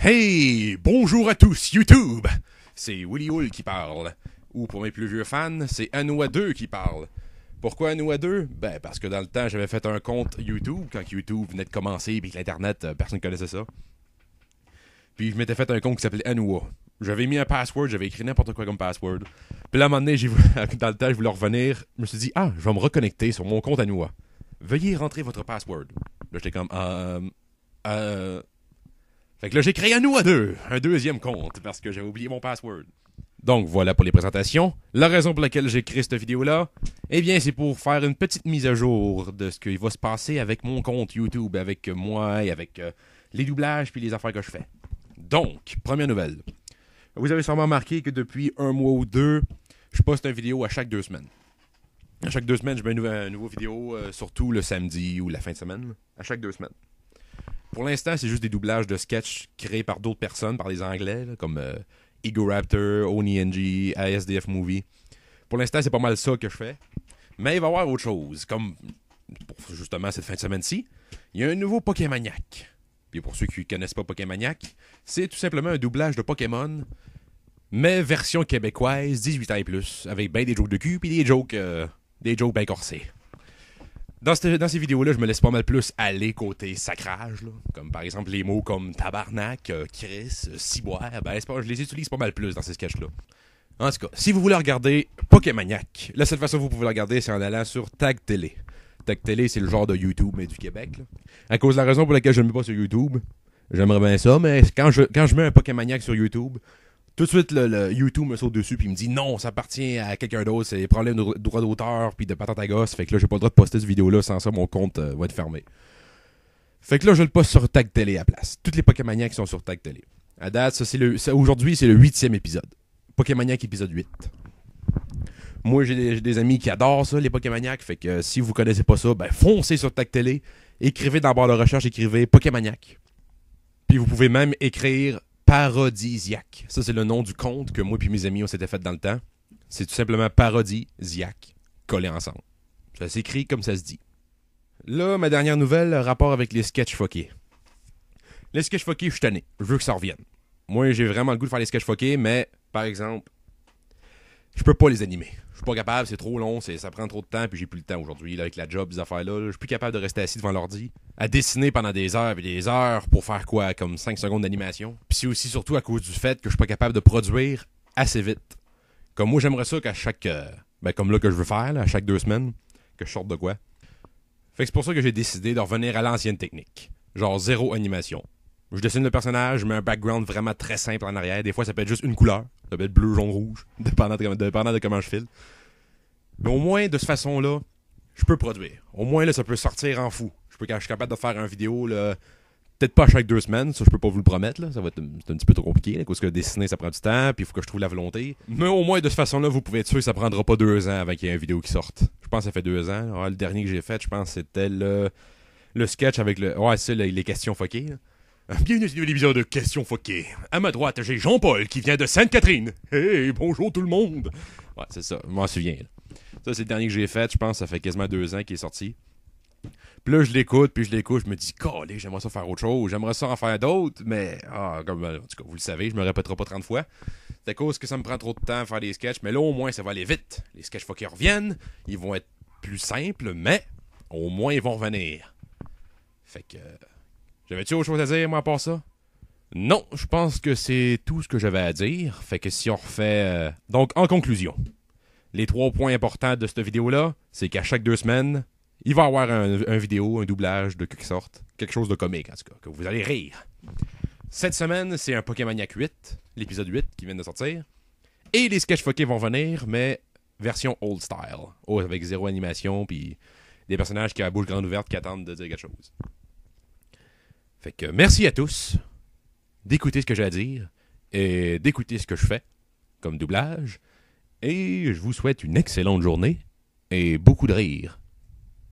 Hey, bonjour à tous, YouTube! C'est Willy Hull qui parle. Ou pour mes plus vieux fans, c'est Anoua 2 qui parle. Pourquoi Anoua 2? Ben, parce que dans le temps, j'avais fait un compte YouTube, quand YouTube venait de commencer, puis que l'Internet, personne ne connaissait ça. Puis je m'étais fait un compte qui s'appelait Anoua. J'avais mis un password, j'avais écrit n'importe quoi comme password. Puis là, à un moment donné, dans le temps, je voulais revenir. Je me suis dit, je vais me reconnecter sur mon compte Anoua. Veuillez rentrer votre password. Là, j'étais comme, Fait que là, j'ai créé Anoua 2, un deuxième compte, parce que j'avais oublié mon password. Donc, voilà pour les présentations. La raison pour laquelle j'ai créé cette vidéo-là, eh bien, c'est pour faire une petite mise à jour de ce qui va se passer avec mon compte YouTube, avec moi et avec les doublages puis les affaires que je fais. Donc, première nouvelle. Vous avez sûrement remarqué que depuis un mois ou deux, je poste une vidéo à chaque 2 semaines. À chaque 2 semaines, je mets une nouvelle vidéo, surtout le samedi ou la fin de semaine. À chaque 2 semaines. Pour l'instant, c'est juste des doublages de sketchs créés par d'autres personnes, par les Anglais, là, comme Ego Raptor, Oni NG, ASDF Movie. Pour l'instant, c'est pas mal ça que je fais. Mais il va y avoir autre chose. Comme pour justement cette fin de semaine-ci, il y a un nouveau Pokémaniac. Puis pour ceux qui ne connaissent pas Pokémaniac, c'est tout simplement un doublage de Pokémon, mais version québécoise, 18 ans et plus, avec bien des jokes de cul puis des jokes bien corsés. Dans ces vidéos-là, je me laisse pas mal plus aller côté sacrage, là. Comme par exemple les mots comme tabarnak, Chris, ciboire, je les utilise pas mal plus dans ces sketchs-là. En tout cas, si vous voulez regarder Pokémaniac, la seule façon que vous pouvez le regarder, c'est en allant sur Tag Télé. Tag Télé, c'est le genre de YouTube, mais du Québec, là. À cause de la raison pour laquelle je ne mets pas sur YouTube, j'aimerais bien ça, mais quand je mets un Pokémaniac sur YouTube, tout de suite, le YouTube me saute dessus puis il me dit non, ça appartient à quelqu'un d'autre, c'est des problèmes de droit d'auteur puis de patente à gosse. Fait que là, j'ai pas le droit de poster cette vidéo-là, sans ça, mon compte va être fermé. Fait que là, je le poste sur Tag Télé à la place. Toutes les Pokémaniacs sont sur Tag Télé. À date, aujourd'hui, c'est le 8e épisode. Pokémaniac épisode 8. Moi, j'ai des amis qui adorent ça, les Pokémaniacs. Fait que si vous connaissez pas ça, foncez sur Tag Télé. Écrivez dans la barre de recherche, écrivez Pokémaniac. Puis vous pouvez même écrire Parodisiac. Ça, c'est le nom du compte que moi et mes amis, on s'était fait dans le temps. C'est tout simplement Parodisiac, collé ensemble. Ça s'écrit comme ça se dit. Là, ma dernière nouvelle, rapport avec les sketchs fuckés. Les sketchs fuckés, je suis tanné. Je veux que ça revienne. Moi, j'ai vraiment le goût de faire les sketchs fuckés, mais, par exemple, je peux pas les animer. Je suis pas capable, c'est trop long, ça prend trop de temps, puis j'ai plus le temps aujourd'hui, là, avec la job, ces affaires-là. Je suis plus capable de rester assis devant l'ordi, à dessiner pendant des heures et des heures pour faire quoi, comme 5 secondes d'animation. Puis c'est aussi surtout à cause du fait que je suis pas capable de produire assez vite. Comme moi, j'aimerais ça qu'à chaque... comme là que je veux faire, là, à chaque 2 semaines, que je sorte de quoi. Fait que c'est pour ça que j'ai décidé de revenir à l'ancienne technique. Genre 0 animation. Je dessine le personnage, je mets un background vraiment très simple en arrière. Des fois, ça peut être juste une couleur. Ça peut être bleu, jaune, rouge, dépendant de comment je file. Mais au moins, de cette façon-là, je peux produire. Au moins, là, ça peut sortir en fou. Je suis capable de faire une vidéo, là, peut-être pas à chaque 2 semaines, ça je peux pas vous le promettre, là. Ça va être c'est un petit peu trop compliqué, là, parce que dessiner, ça prend du temps, puis il faut que je trouve la volonté. Mais au moins, de cette façon-là, vous pouvez être sûr que ça prendra pas 2 ans avant qu'il y ait une vidéo qui sorte. Je pense que ça fait 2 ans. Alors, le dernier que j'ai fait, je pense que c'était le sketch avec le... Ouais, c'est les questions fuckées, là. Bienvenue sur l'épisode de Questions fuckées. À ma droite, j'ai Jean-Paul qui vient de Sainte-Catherine. Hey, bonjour tout le monde. Ouais, c'est ça, je m'en souviens, là. Ça, c'est le dernier que j'ai fait, je pense, ça fait quasiment 2 ans qu'il est sorti. Puis là, je l'écoute, je me dis, calé, j'aimerais ça faire autre chose, j'aimerais ça en faire d'autres, mais, comme, en tout cas, vous le savez, je me répéterai pas 30 fois. C'est à cause que ça me prend trop de temps à faire des sketchs, mais là, au moins, ça va aller vite. Les sketchs fuckés reviennent, ils vont être plus simples, mais au moins, ils vont revenir. Fait que... J'avais-tu autre chose à dire, moi, à part ça? Non, je pense que c'est tout ce que j'avais à dire. Fait que si on refait... Donc, en conclusion, les 3 points importants de cette vidéo-là, c'est qu'à chaque 2 semaines, il va y avoir un vidéo, un doublage de quelque sorte. Quelque chose de comique, en tout cas, que vous allez rire. Cette semaine, c'est un Pokémaniac 8, l'épisode 8 qui vient de sortir. Et les sketchs fuckés vont venir, mais version old style. Avec 0 animation, puis des personnages qui ont la bouche grande ouverte qui attendent de dire quelque chose. Fait que merci à tous d'écouter ce que j'ai à dire et d'écouter ce que je fais comme doublage. Et je vous souhaite une excellente journée et beaucoup de rire.